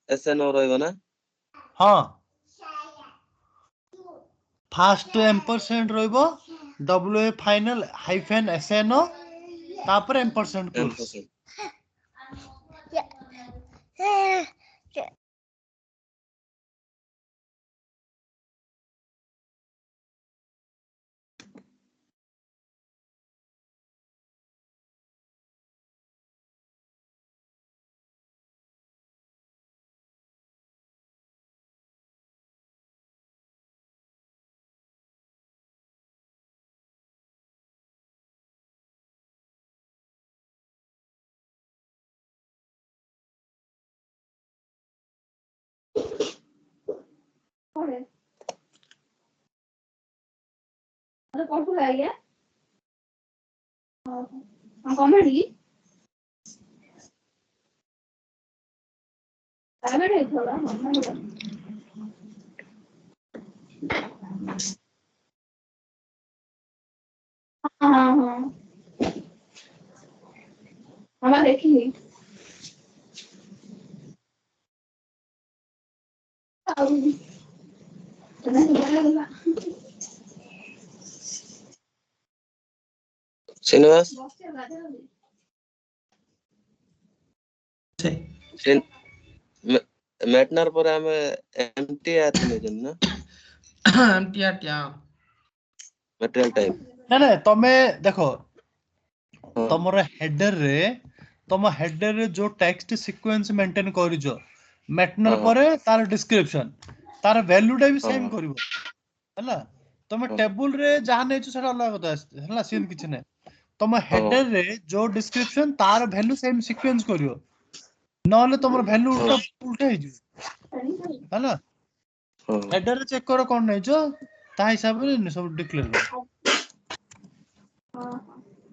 Speaker 2: ଏସଏନଓ ରହିବ ନା
Speaker 1: ହଁ ଫାଷ୍ଟ ଏମ୍ପରସେଣ୍ଟ ରହିବ ଡବ୍ଲ୍ୟୁ ଏ ଫାଇନାଲ ହାଇଫେନ୍ ଏସଏନଓ ତାପରେ ଏମ୍ପରସେଣ୍ଟ କ୍ଲୋଜ।
Speaker 2: M%। श्रीनिवास
Speaker 4: ସେ
Speaker 2: मेटनर पर हमें एमटी आथिले जन ना
Speaker 4: ଟିଆ ଟିଆ
Speaker 2: मटेरियल टाइप
Speaker 1: ନା ନା ତମେ ଦେଖ
Speaker 2: हाँ
Speaker 1: ତମର ହେଡରରେ ତମ ହେଡରରେ ଯୋଉ ଟେକ୍ସଟ ସିକ୍ୱେନ୍ସ ମେଣ୍ଟେନ କରିଛ ମେଟନର
Speaker 2: हाँ
Speaker 1: ପରେ ତାର ଡିସ୍କ୍ରିପସନ ତାର ଭ୍ୟାଲୁଟା ବି ସେମ୍
Speaker 2: हाँ
Speaker 1: କରିବ ହେଲା ତମେ
Speaker 2: हाँ
Speaker 1: ଟେବୁଲରେ ଯାହା ନେଇଛ ସେଟା ଅଲଗା କଥା ହେଲା ସେମିତି କିଛି ନାହିଁ ତମ
Speaker 2: हाँ
Speaker 1: ହେଡରରେ ଯୋଉ ଡିସ୍କ୍ରିପସନ ତାର ଭ୍ୟାଲୁ ସେମ୍ ସିକ୍ୱେନ୍ସ କରିବ ନହେଲେ ତମର ଭ୍ୟାଲୁ
Speaker 2: हाँ
Speaker 1: ଉଲ୍ଟା ଉଲ୍ଟା ହେଇଯିବ ହେଲା
Speaker 2: हाँ
Speaker 1: ହେଡରରେ ଚେକ୍ କର କଣ ନେଇଛ ତା ହିସାବରେ ସବୁ ଡିକ୍ଲେୟାର କର।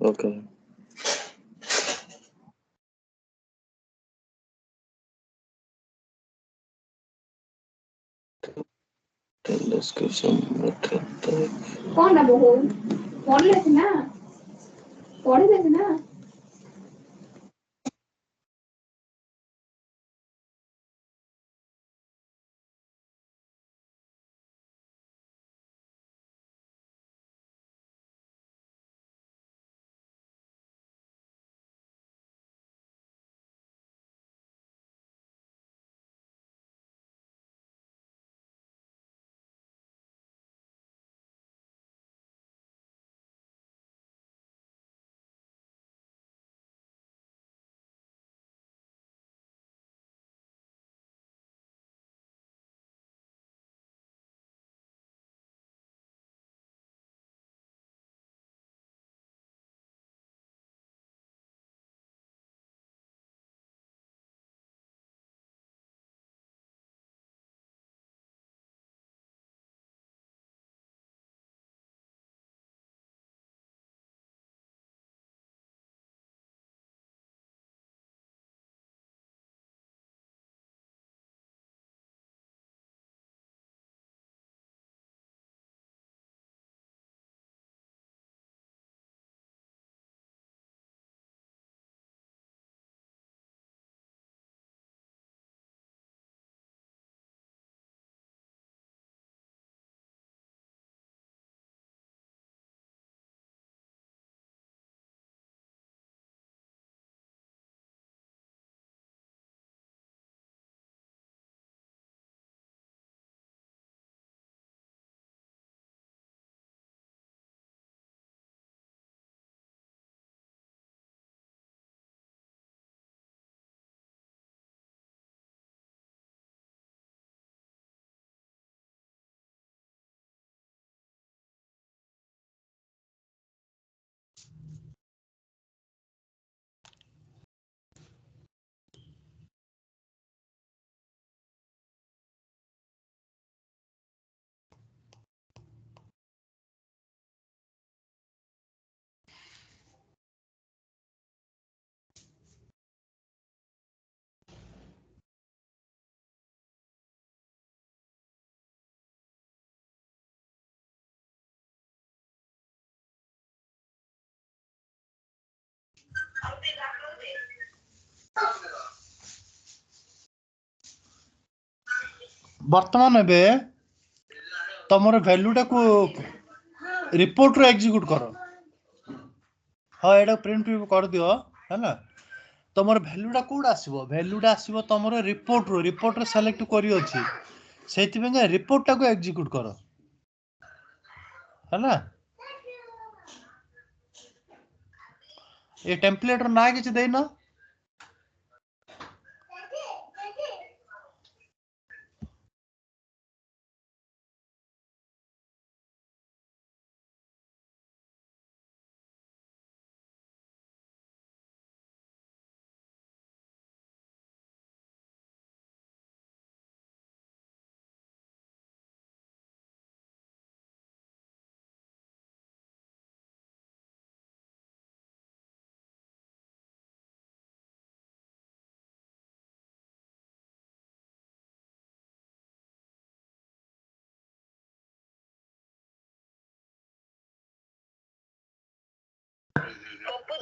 Speaker 2: ओके डिस्क्रिप्शन मटेरियल
Speaker 1: ବର୍ତ୍ତମାନ ଏବେ ତମର ଭ୍ୟାଲୁଟାକୁ ରିପୋର୍ଟ ରୁ ଏକ୍ଜିକ୍ୟୁଟ କର। ହଁ ଏଇଟା ପ୍ରିଣ୍ଟ କରିଦିଅ ହେଲା। ତମର ଭ୍ୟାଲୁଟା କୋଉଟା ଆସିବ? ଭ୍ୟାଲୁଟା ଆସିବ ତମର ରିପୋର୍ଟରେ ସିଲେକ୍ଟ କରି ଅଛି। ସେଇଥିପାଇଁ ରିପୋର୍ଟଟାକୁ ଏକ୍ଜିକ୍ୟୁଟ କର ହେଲା। ଏ ଟେମ୍ପଲେଟର ନାଁ କିଛି ଦେଇନ?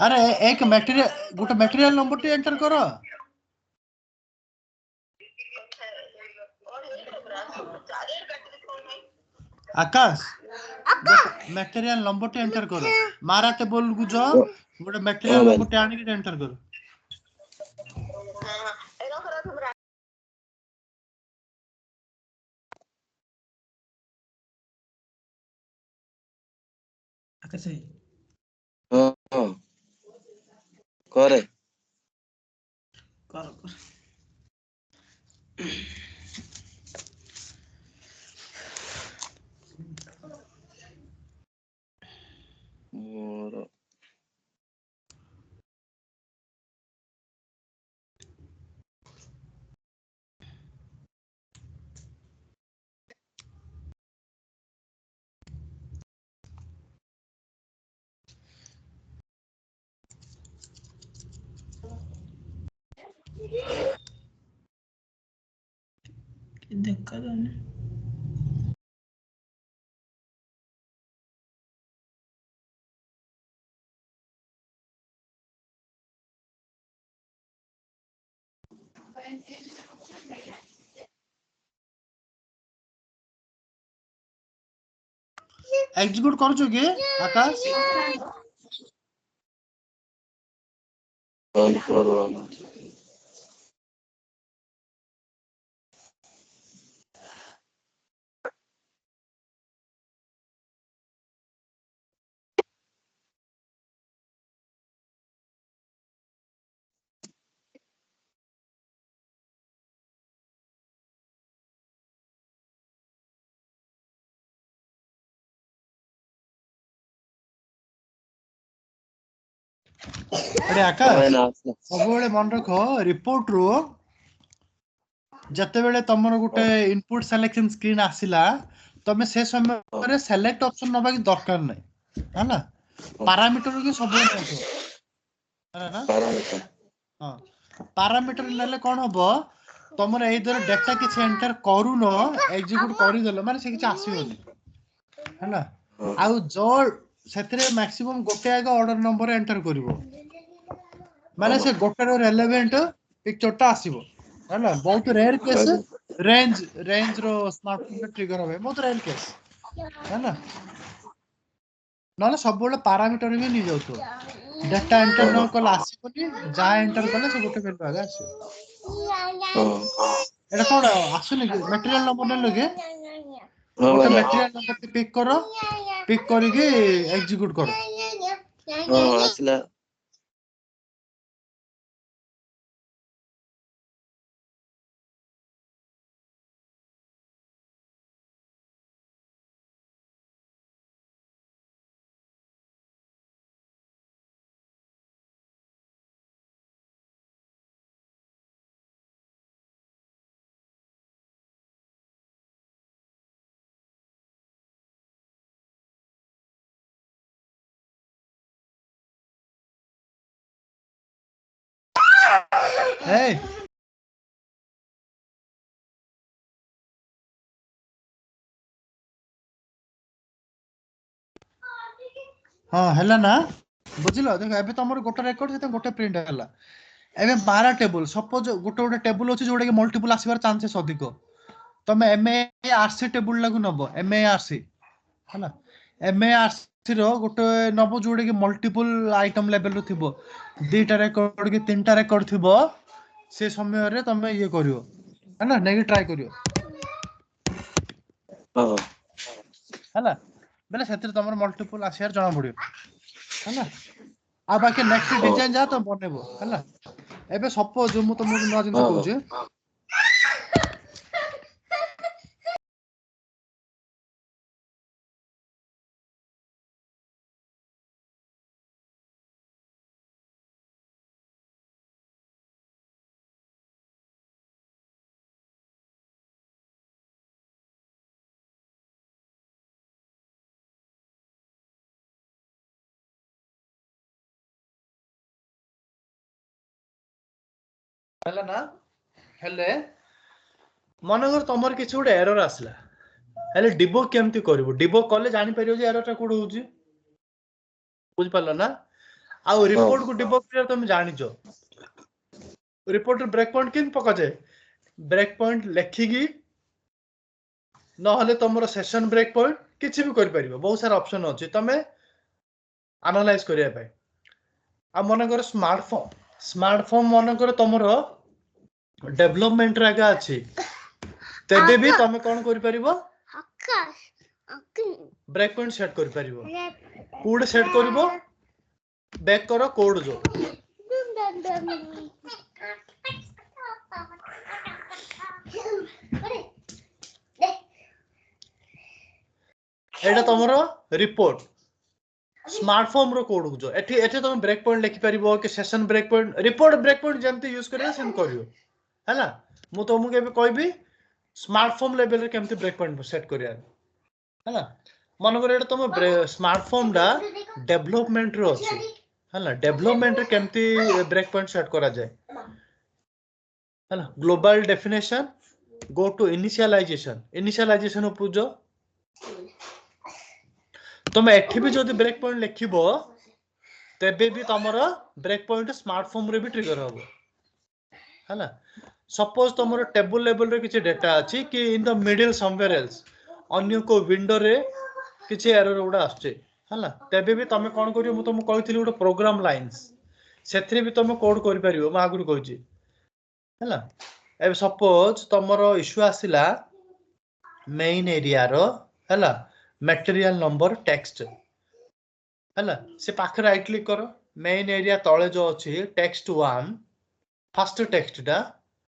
Speaker 1: ଆରେ ଏକ ଗୋଟେ ମେଟେରିଆଲ ନମ୍ବର ଟି ଏଣ୍ଟର କର। ଆକାଶ ମେଟେରିଆଲ ନମ୍ବର ଟି ଏଣ୍ଟର କର। ମାରା ଟେବଲ କୁ ଯ ଗୋଟେ ମେଟେରିଆଲ ନମ୍ବର ଟି ଆଣିକି ଏଣ୍ଟର କର।
Speaker 4: ଆକାଶ ଭାଇ
Speaker 2: ହଁ କରେ।
Speaker 4: କର କର।
Speaker 2: ମୋର
Speaker 4: ଦେଖାଯାଉନି।
Speaker 1: ଏକ୍ଜିକ୍ୟୁଟ କରୁଛୁ କି ଆକାଶ? ଆରେ ଆକାଶ ସବୁବେଳେ ମନେ ରଖ ରିପୋର୍ଟ ରୁ ଯେତେବେଳେ ତମର ଗୋଟେ ଇନପୁଟ ସିଲେକ୍ସନ ସ୍କ୍ରିନ୍ ଆସିଲା ତମେ ସେ ସମୟରେ ସିଲେକ୍ଟ ଅପସନ ନବା କି ଦରକାର ନାହିଁ ହେଲା। ପାରାମିଟର କି ସବୁବେଳେ ନେଇଥିବ ହେଲା ନା। ହଁ ପାରାମିଟର ନେଲେ କଣ ହବ ତମର ଏଇ ଧର ଡାଟା କିଛି ଏଣ୍ଟର କରୁନ ଏକ୍ଜିକ୍ୟୁଟ କରିଦେଲ ମାନେ ସେ କିଛି ଆସିବନି ହେଲା। ଆଉ ଯୋଉ ସେଥିରେ ମାକ୍ସିମମ୍ ଗୋଟେ ଆଗ ଅର୍ଡର ନମ୍ବର ଏଣ୍ଟର କରିବ ମାନେ ସେ ଗୋଟେର ରେଲେଭେଣ୍ଟ ପିକ୍ଚର ଟା ଆସିବ ହେଲା। ବହୁତ ରେୟାର କେସ୍ ରେଞ୍ଜ ର ସ୍ମାର୍ଟଫୋନ ଟ୍ରିଗର ହବେ ବହୁତ ରେୟାର କେସ୍ ହେଲା। ନହେଲେ ସବୁବେଳେ ପାରାମିଟର ହିଁ ନେଇଯାଉଥିବ। ଡାଟା ଏଣ୍ଟର ନ କଲେ ଆସିବନି ଯାହା ଏଣ୍ଟର କଲେ ସେ ଗୋଟେ ଭ୍ୟାଲୁ ଆଗେ ଆସିବ। ଏଟା କଣ ଆସୁନି କି ମେଟେରିଆଲ ନମ୍ବର ନେଲ କି? ଗୋଟେ ମେଟେରିଆଲ ନମ୍ବର ପିକ୍ କର ପିକ୍ କରିକି ଏକ୍ଜିକ୍ୟୁଟ କର।
Speaker 2: ହଁ ଆସିଲା।
Speaker 1: Hey. हाँ हैला ना बुझिलो देखो एबे तमर गोटे रेकॉर्ड से गोटे प्रिंट हैला एबे 12 टेबल सपोज गोटे गोटे टेबल अछि जोडे के मल्टीपल आसीबार चांसेस अधिक तमे एमएआरसी टेबल लागु नबो एमएआरसी हैला एमएआरसी रो गोटे नबो जोडे के मल्टीपल आइटम लेवल रो थिबो दीटा रेकॉर्ड के तीनटा रेकॉर्ड थिबो से समय रे तमे ये करियो हैला नेगी ट्राई करियो
Speaker 2: हां
Speaker 1: हैला बेले सेतिर तमर मल्टीपल आसीबार जणा पडियो हैला आ बाकी नेक्स्ट डिजाइन जा तो बनेबो हैला एबे सपोज मु तुमको नया जिंस कहूजे हैला ना हेले मनगर तमर किछ गोटे एरर आसला हेले डिबग केमती करबो डिबग करले जानि परियो जे एरर टा कोड होउची बुझ पालो ना आ रिपोर्ट को डिबग करे तुम जानिचो रिपोर्ट ब्रेक पॉइंट किन पका जाए ब्रेक पॉइंट लेखिगी न हले तमरो सेशन ब्रेक पॉइंट किछ भी कर परिबो बहुत सारा ऑप्शन अछि तमे एनालाइज करिया पाए आ मनगर स्मार्टफोन मनगर तमरो डेवलपमेंट रागा अछि तेबे भी तमे कोन करि परिबो ब्रेक पॉइंट सेट कर परिबो कोड सेट करबो बैक करो कोड जो एटा तमरो रिपोर्ट स्मार्टफोन रो कोड जो एठी एठी तुम ब्रेक पॉइंट लिखि परिबो कि session break point report break point जेमती यूज करियो सेम करियो हैला मु तुमको केबे कहबी स्मार्टफोन लेवल रे केमती ब्रेक पॉइंट सेट करिया हैला मन करे एटा तुम स्मार्टफोन डा डेवलपमेंट रो अछि हैला डेवलपमेंट रे केमती ब्रेक पॉइंट सेट करा जाय हैला global definition go to initialisation उपजो तुम एठी भी जदि ब्रेक पॉइंट लिखिबो तेबे भी तमरो ब्रेक पॉइंट स्मार्टफोन रे भी ट्रिगर होबो हैला सपोज तमरो टेबल लेवल रे किछि डाटा अछि कि in the middle somewhere else अन्य को विंडो रे किछि एरर उडा आछे हैला तेबे भी तमे कोन करियो मु तुमको कहिथिली उडा प्रोग्राम लाइंस सेथरे भी तमे कोड करि परियो म आगुर कहछि हैला एबे सपोज तमरो इश्यू आसिला मेन एरिया रो हैला मटेरियल नंबर टेक्स्ट हैला से पाख राइट क्लिक करो मेन एरिया तळे जो अछि टेक्स्ट 1 फर्स्ट टेक्स्ट डा